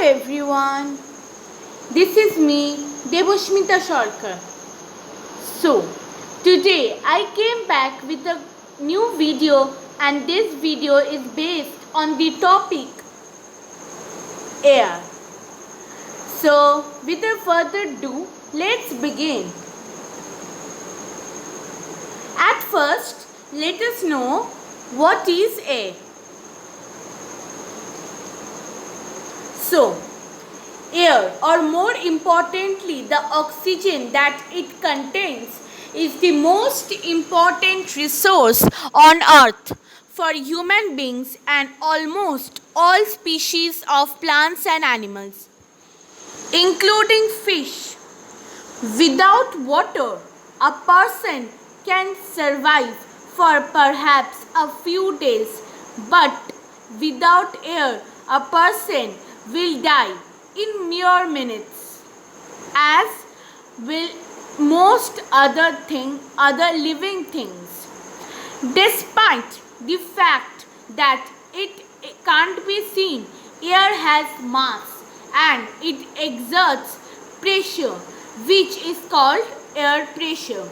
everyone, this is me Deboshmita Sarkar. So, today I came back with a new video, and this video is based on the topic air. So, without further ado, let's begin. At first, let us know what is air. So, air, or more importantly the oxygen that it contains, is the most important resource on earth for human beings and almost all species of plants and animals, including fish. Without water, a person can survive for perhaps a few days, but without air, a person will die in mere minutes, as will most other living things. Despite the fact that it can't be seen, air has mass and it exerts pressure, which is called air pressure.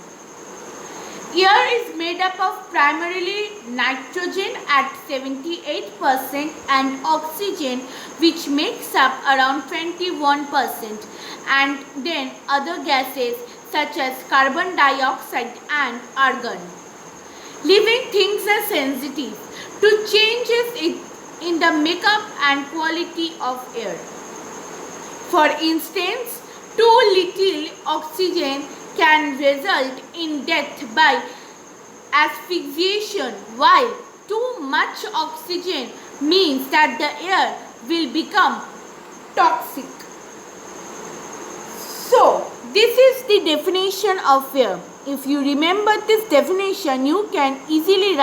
Air is made up of primarily nitrogen at 78% and oxygen, which makes up around 21%, and then other gases such as carbon dioxide and argon. Living things are sensitive to changes in the makeup and quality of air. For instance, too little oxygen can result in death by asphyxiation, while too much oxygen means that the air will become toxic. So, this is the definition of air. If you remember this definition, you can easily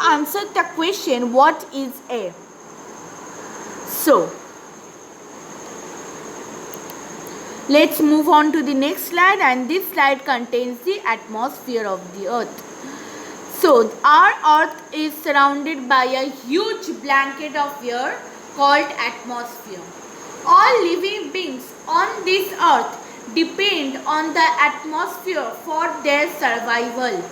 answer the question, what is air? So, let's move on to the next slide, and this slide contains the atmosphere of the earth. So, our earth is surrounded by a huge blanket of air called atmosphere. All living beings on this earth depend on the atmosphere for their survival.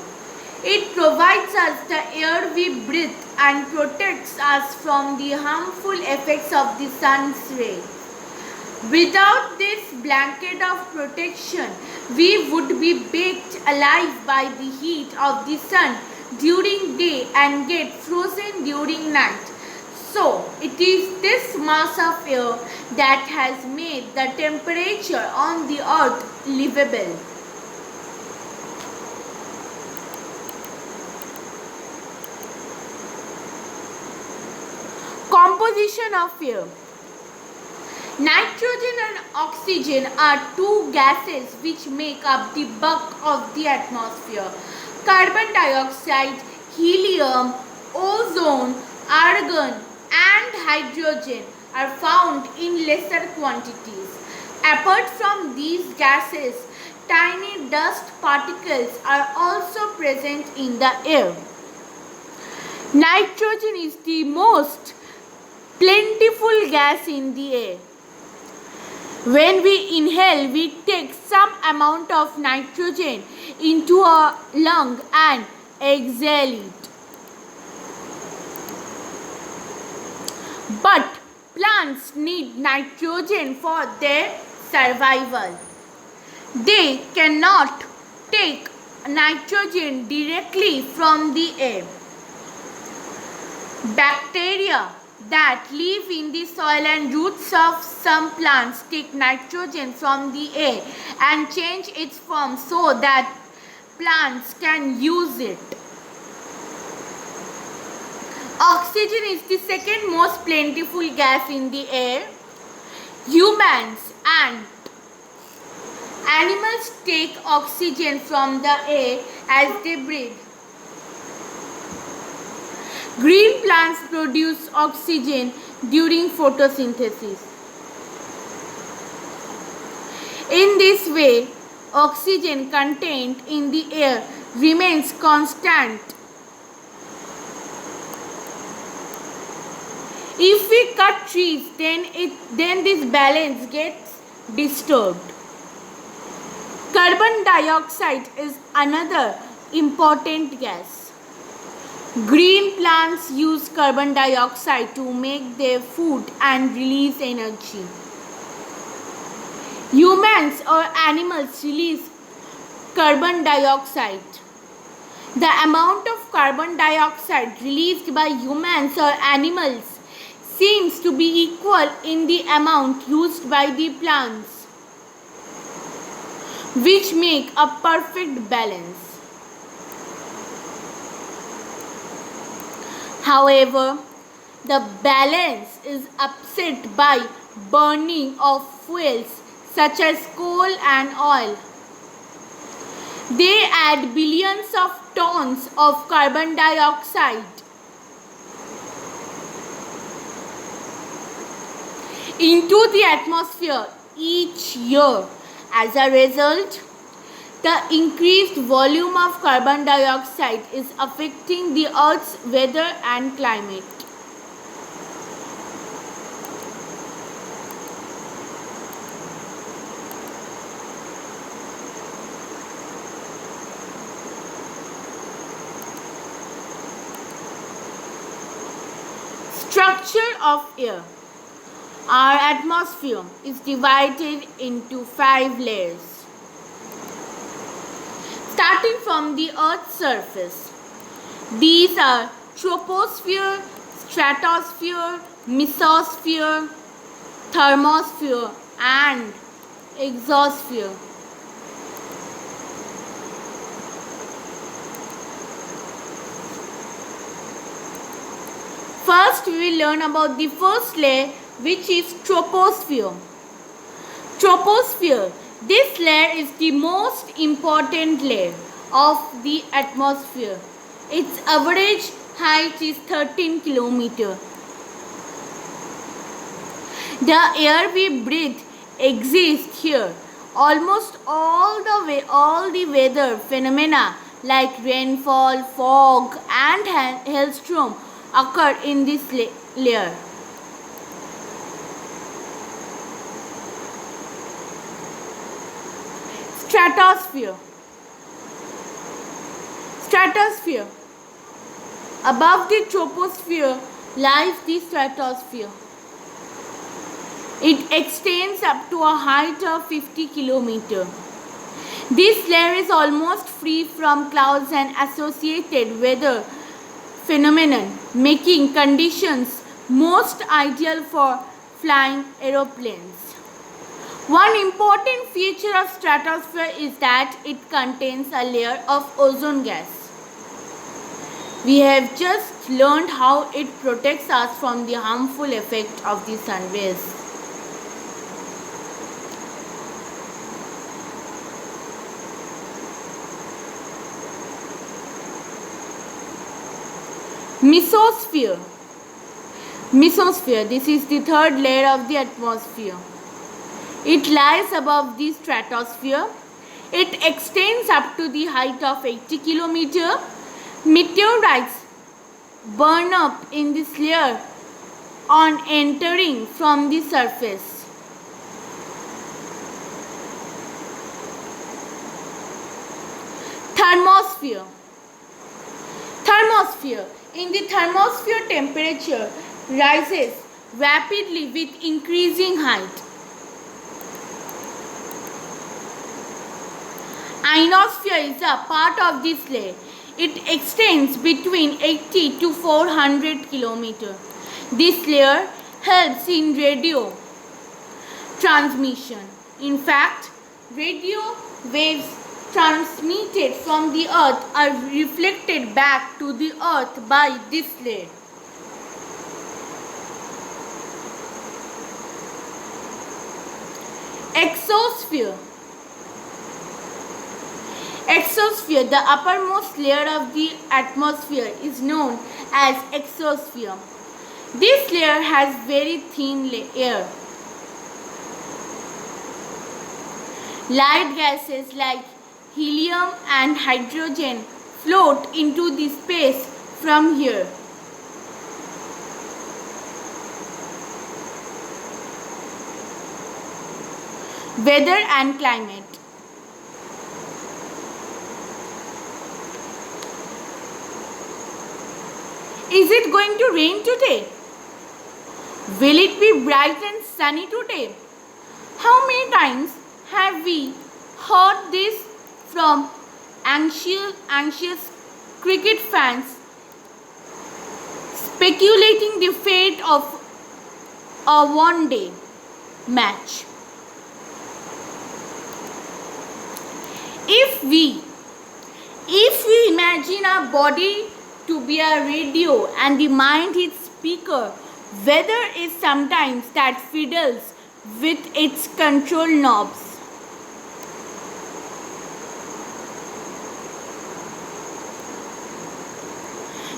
It provides us the air we breathe and protects us from the harmful effects of the sun's rays. Without this blanket of protection, we would be baked alive by the heat of the sun during day and get frozen during night. So, it is this mass of air that has made the temperature on the earth livable. Composition of air. Nitrogen and oxygen are two gases which make up the bulk of the atmosphere. Carbon dioxide, helium, ozone, argon, and hydrogen are found in lesser quantities. Apart from these gases, tiny dust particles are also present in the air. Nitrogen is the most plentiful gas in the air. When we inhale, we take some amount of nitrogen into our lung and exhale it. But plants need nitrogen for their survival. They cannot take nitrogen directly from the air. Bacteria that live in the soil and roots of some plants take nitrogen from the air and change its form so that plants can use it. Oxygen is the second most plentiful gas in the air. Humans and animals take oxygen from the air as they breathe. Green plants produce oxygen during photosynthesis. In this way, oxygen contained in the air remains constant If we cut trees, then this balance gets disturbed. Carbon dioxide is another important gas. Green plants use carbon dioxide to make their food and release energy. Humans or animals release carbon dioxide. The amount of carbon dioxide released by humans or animals seems to be equal in the amount used by the plants, which make a perfect balance. However, the balance is upset by burning of fuels such as coal and oil. They add billions of tons of carbon dioxide into the atmosphere each year. As a result, the increased volume of carbon dioxide is affecting the Earth's weather and climate. Structure of air. Our atmosphere is divided into 5 layers. Starting from the Earth's surface, these are troposphere, stratosphere, mesosphere, thermosphere, and exosphere. First, we will learn about the first layer, which is troposphere. Troposphere. This layer is the most important layer of the atmosphere. Its average height is 13 km. The air we breathe exists here. Almost all the weather phenomena like rainfall, fog, and hailstorm occur in this layer. Stratosphere. Stratosphere. Above the troposphere lies the stratosphere. It extends up to a height of 50 km. This layer is almost free from clouds and associated weather phenomenon, making conditions most ideal for flying aeroplanes. One important feature of stratosphere is that it contains a layer of ozone gas. We have just learned how it protects us from the harmful effect of the sun rays. Mesosphere. Mesosphere. This is the third layer of the atmosphere. It lies above the stratosphere. It extends up to the height of 80 km. Meteorites burn up in this layer on entering from the surface. Thermosphere. Thermosphere. In the thermosphere, temperature rises rapidly with increasing height. Ionosphere is a part of this layer. It extends between 80 to 400 km. This layer helps in radio transmission. In fact, radio waves transmitted from the earth are reflected back to the earth by this layer. Exosphere. Exosphere, the uppermost layer of the atmosphere, is known as exosphere. This layer has very thin air. Light gases like helium and hydrogen float into the space from here. Weather and climate. Is it going to rain today? Will it be bright and sunny today? How many times have we heard this from anxious cricket fans speculating the fate of a one-day match? If we imagine our body to be a radio and the mind its speaker, weather is sometimes that fiddles with its control knobs.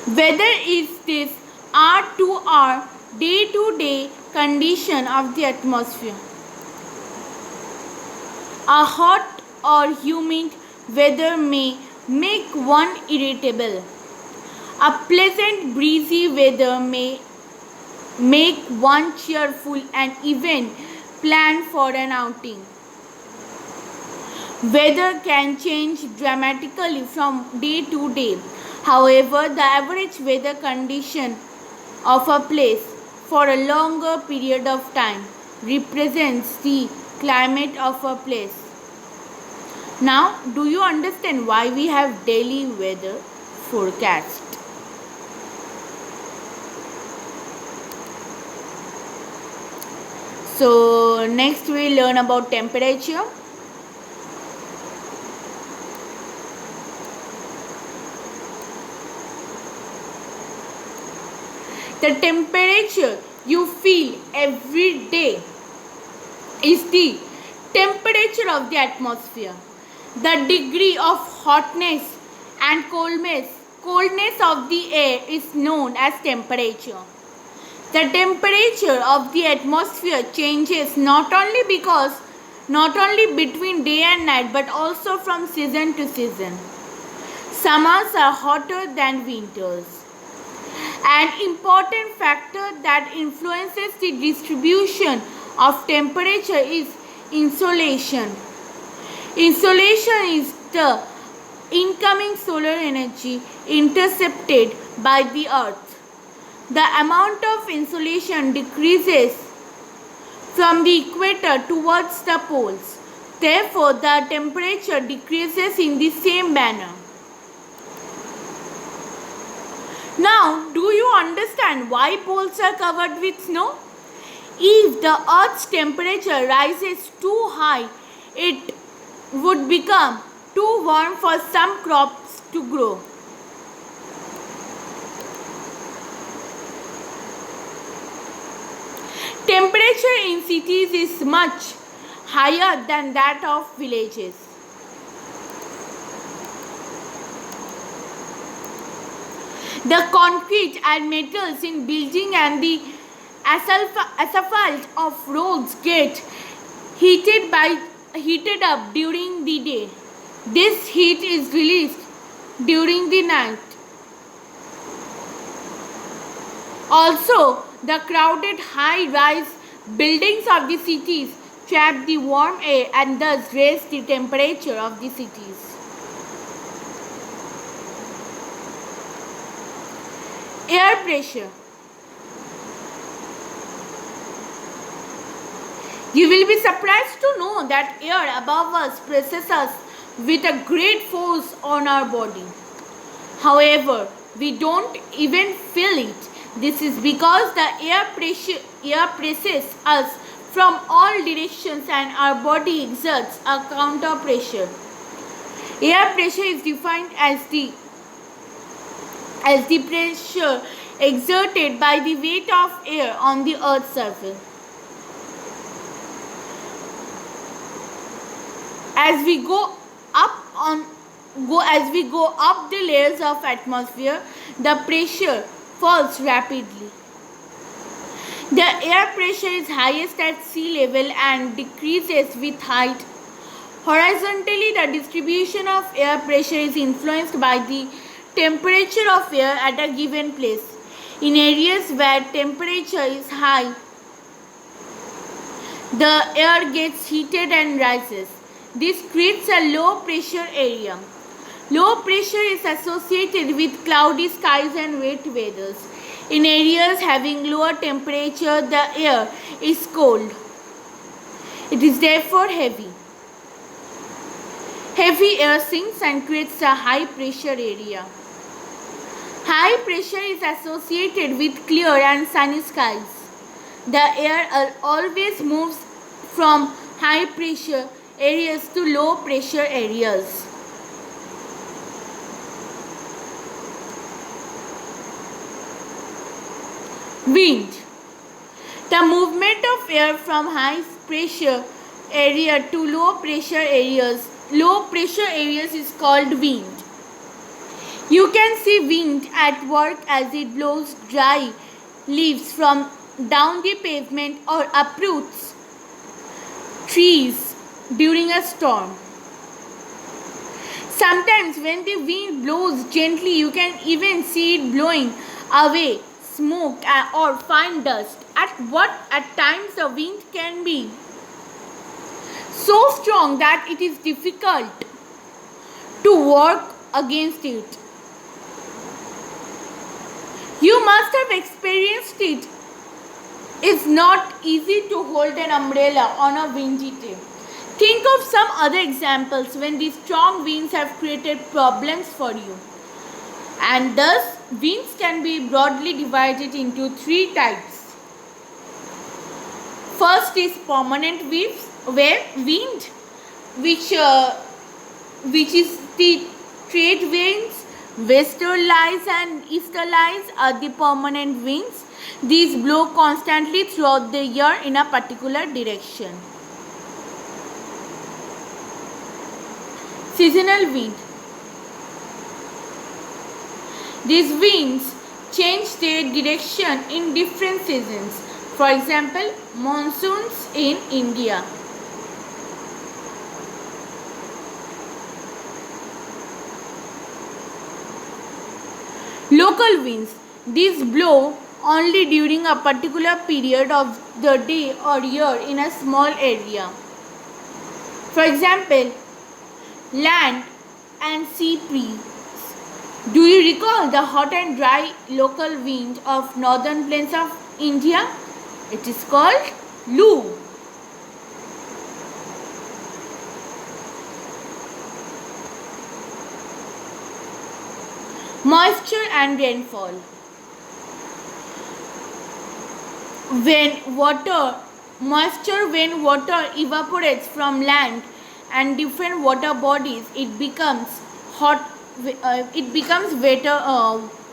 Weather is this hour to hour, day to day condition of the atmosphere. A hot or humid weather may make one irritable. A pleasant breezy weather may make one cheerful and even plan for an outing. Weather can change dramatically from day to day. However, the average weather condition of a place for a longer period of time represents the climate of a place. Now, do you understand why we have daily weather forecast? So, next we learn about temperature. The temperature you feel every day is the temperature of the atmosphere. The degree of hotness and coldness of the air is known as temperature. The temperature of the atmosphere changes not only between day and night but also from season to season. Summers are hotter than winters. An important factor that influences the distribution of temperature is insolation. Insolation is the incoming solar energy intercepted by the earth. The amount of insolation decreases from the equator towards the poles. Therefore, the temperature decreases in the same manner. Now, do you understand why poles are covered with snow? If the earth's temperature rises too high, it would become too warm for some crops to grow. Temperature in cities is much higher than that of villages. The concrete and metals in building and the asphalt of roads get heated up during the day. This heat is released during the night. Also, the crowded high-rise buildings of the cities trap the warm air and thus raise the temperature of the cities. Air pressure. You will be surprised to know that air above us presses us with a great force on our body. However, we don't even feel it. This is because the air presses us from all directions and our body exerts a counter pressure. Air pressure is defined as the pressure exerted by the weight of air on the earth's surface. As we go up the layers of atmosphere, the pressure falls rapidly. The air pressure is highest at sea level and decreases with height. Horizontally, the distribution of air pressure is influenced by the temperature of air at a given place. In areas where temperature is high, The air gets heated and rises. This creates a low pressure area. Low pressure is associated with cloudy skies and wet weathers. In areas having lower temperature, the air is cold. It is therefore heavy. Heavy air sinks and creates a high pressure area. High pressure is associated with clear and sunny skies. The air always moves from high pressure areas to low pressure areas. Wind. The movement of air from high pressure area to low pressure areas. Low pressure areas is called wind. You can see wind at work as it blows dry leaves from down the pavement or uproots trees during a storm. Sometimes when the wind blows gently, you can even see it blowing away smoke or fine dust. At times the wind can be so strong that it is difficult to work against it. You must have experienced it. It's not easy to hold an umbrella on a windy day. Think of some other examples when these strong winds have created problems for you. And thus, winds can be broadly divided into three types. First is permanent wind, which is the trade winds. Westerlies and easterlies are the permanent winds. These blow constantly throughout the year in a particular direction. Seasonal wind. These winds change their direction in different seasons. For example, monsoons in India. Local winds. These blow only during a particular period of the day or year in a small area. For example, land and sea breeze. Do you recall the hot and dry local wind of northern plains of India? It is called Loo. Moisture and rainfall. When water evaporates from land and different water bodies, it becomes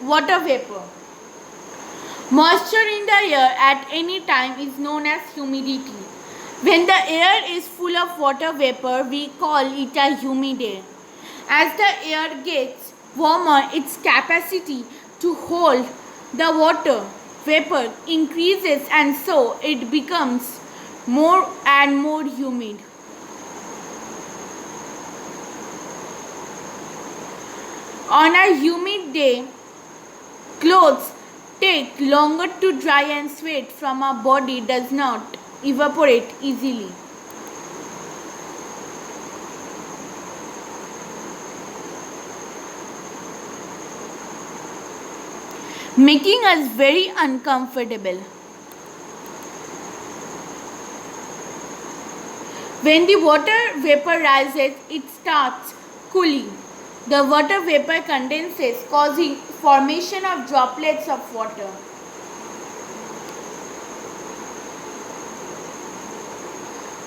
water vapor. Moisture in the air at any time is known as humidity. When the air is full of water vapor, we call it a humid air. As the air gets warmer, its capacity to hold the water vapor increases, and so it becomes more and more humid. On a humid day, clothes take longer to dry and sweat from our body does not evaporate easily. Making us very uncomfortable. When the water vapor rises, it starts cooling. The water vapor condenses, causing formation of droplets of water.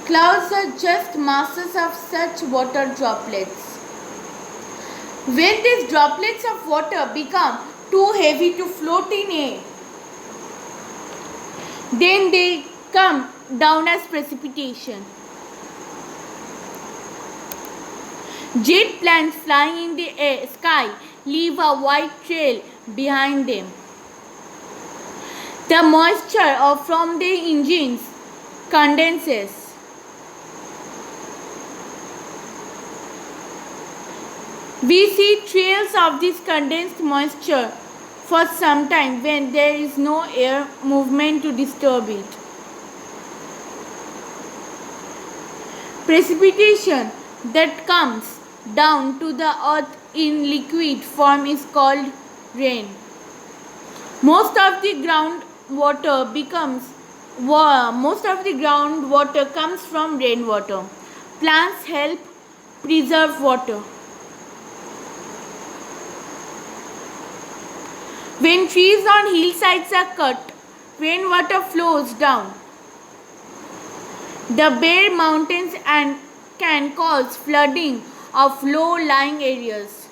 Clouds are just masses of such water droplets. When these droplets of water become too heavy to float in air, then they come down as precipitation. Jet planes flying in the sky leave a white trail behind them. The moisture from the engines condenses. We see trails of this condensed moisture for some time when there is no air movement to disturb it. Precipitation that comes down to the earth in liquid form is called rain. Most of the groundwater comes from rainwater. Plants help preserve water. When trees on hillsides are cut, rainwater flows down the bare mountains and can cause flooding of low-lying areas.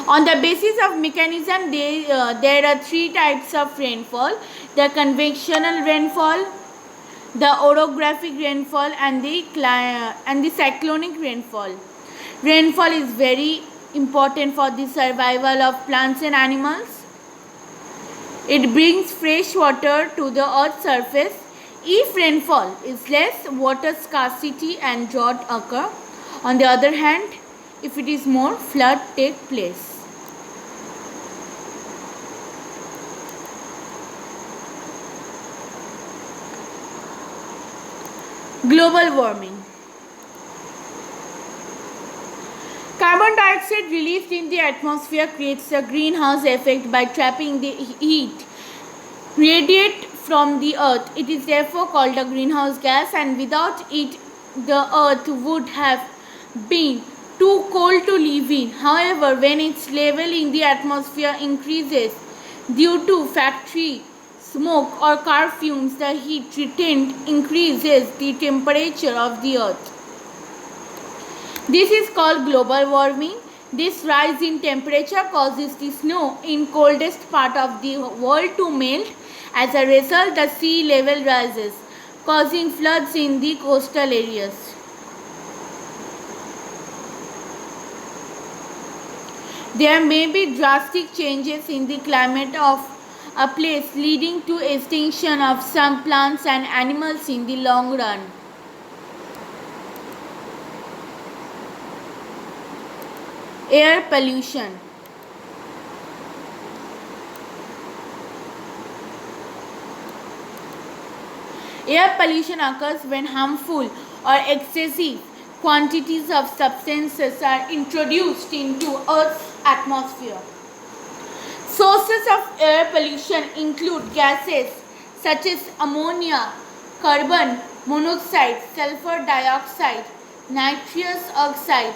On the basis of mechanism, there are three types of rainfall: the convectional rainfall, the orographic rainfall, and the cyclonic rainfall. Rainfall is very important for the survival of plants and animals. It brings fresh water to the earth's surface. If rainfall is less, water scarcity and drought occur. On the other hand, if it is more, flood take place. Global warming. Carbon dioxide released in the atmosphere creates a greenhouse effect by trapping the heat radiate from the earth. It is therefore called a greenhouse gas, and without it the earth would have been too cold to live in. However, when its level in the atmosphere increases due to factory smoke or car fumes, the heat retained increases the temperature of the earth. This is called global warming. This rise in temperature causes the snow in coldest part of the world to melt. As a result, the sea level rises, causing floods in the coastal areas. There may be drastic changes in the climate of a place, leading to extinction of some plants and animals in the long run. Air pollution. Air pollution occurs when harmful or excessive quantities of substances are introduced into Earth's atmosphere. Sources of air pollution include gases such as ammonia, carbon monoxide, sulfur dioxide, nitrous oxide,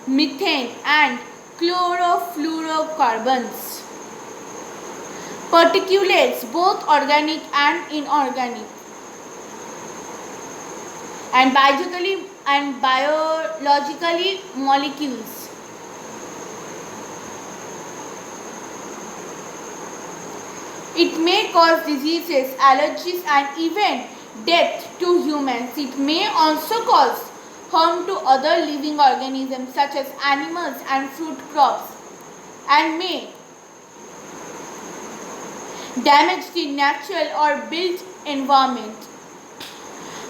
methane, and chlorofluorocarbons. Particulates, both organic and inorganic, and biologically molecules. It may cause diseases, allergies, and even death to humans. It may also cause harm to other living organisms such as animals and fruit crops, and may damage the natural or built environment.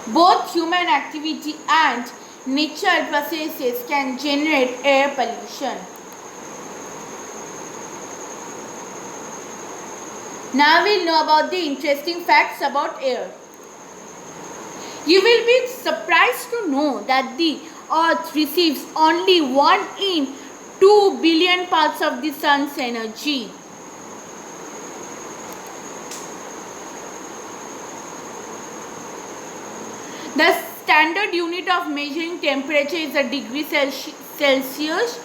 Both human activity and natural processes can generate air pollution. Now we'll know about the interesting facts about air. You will be surprised to know that the earth receives only 1 in 2 billion parts of the sun's energy. The standard unit of measuring temperature is a degree Celsius.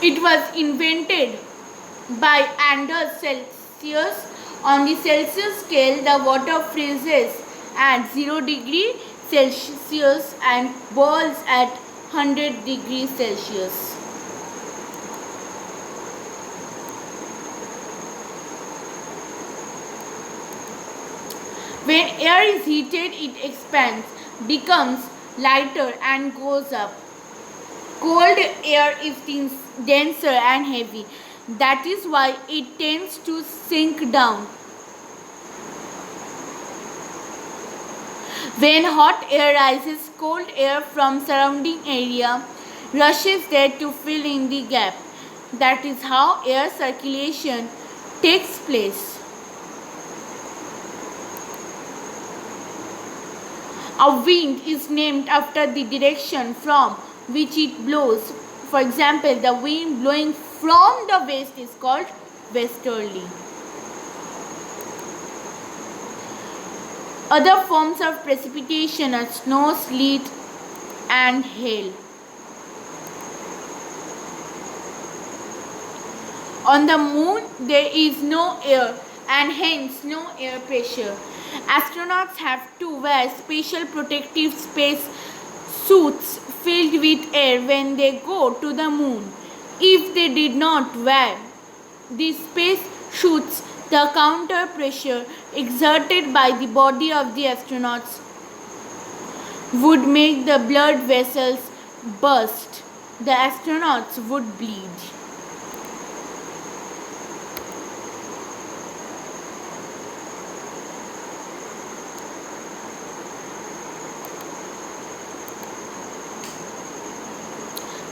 It was invented by Anders Celsius. On the Celsius scale, the water freezes at 0 degrees Celsius and boils at 100 degrees Celsius. When air is heated, it expands, becomes lighter, and goes up. Cold air is denser and heavy. That is why it tends to sink down. When hot air rises, cold air from surrounding area rushes there to fill in the gap. That is how air circulation takes place. A wind is named after the direction from which it blows. For example, the wind blowing from the west is called westerly. Other forms of precipitation are snow, sleet, and hail. On the moon, there is no air and hence no air pressure. Astronauts have to wear special protective space suits filled with air when they go to the moon. If they did not wear these space suits, the counter pressure exerted by the body of the astronauts would make the blood vessels burst. The astronauts would bleed.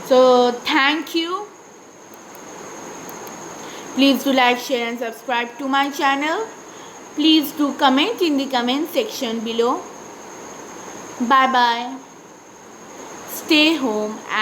So thank you. Please do like, share and subscribe to my channel. Please do comment in the comment section below. Bye bye. Stay home and